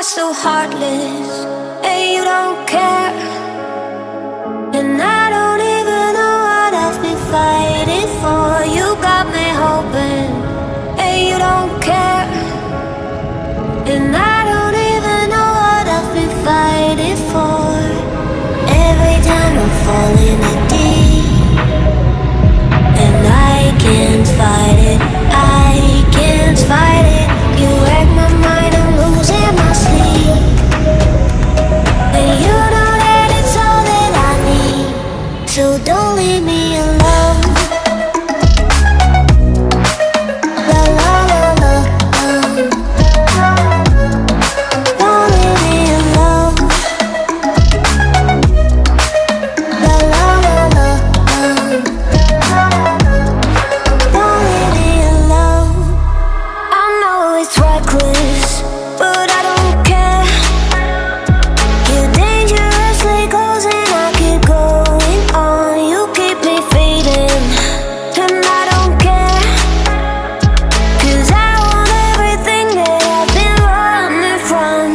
are so heartless, and you don't care. And I don't even know what I've been fighting for. You got me hoping, and you don't care. And I don't even know what I've been fighting for. Every time I'm falling in deep, and I can't fight it, I can't fight it. You wreck my mind, I'm losing my sleep. And you know that it's all that I need, so don't leave me alone. La la la la, don't leave me alone. La la la la, don't leave me alone. I know it's reckless, but I don't care. You're dangerously close and I keep going on. You keep me fading, and I don't care. 'Cause I want everything that I've been running from.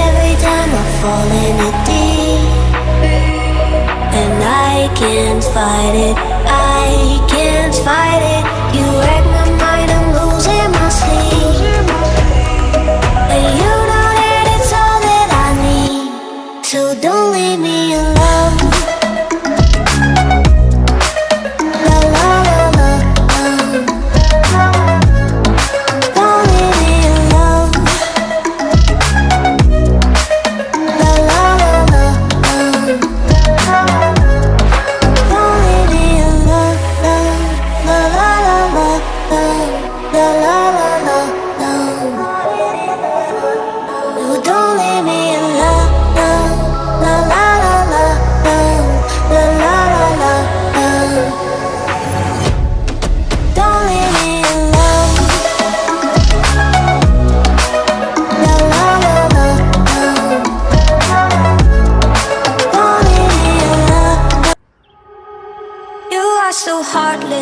Every time I fall in it deep, and I can't fight it, I can't fight it. You wreck my mind, I'm losing my sleep. And you know that it's all that I need, so don't leave me alone. La la la la, don't leave me alone. La la la la, don't leave me alone. La la la la, la la la la, no, don't leave me alone. La la la la, la la la la, don't leave me alone. La la la la, don't leave me alone. You are so heartless.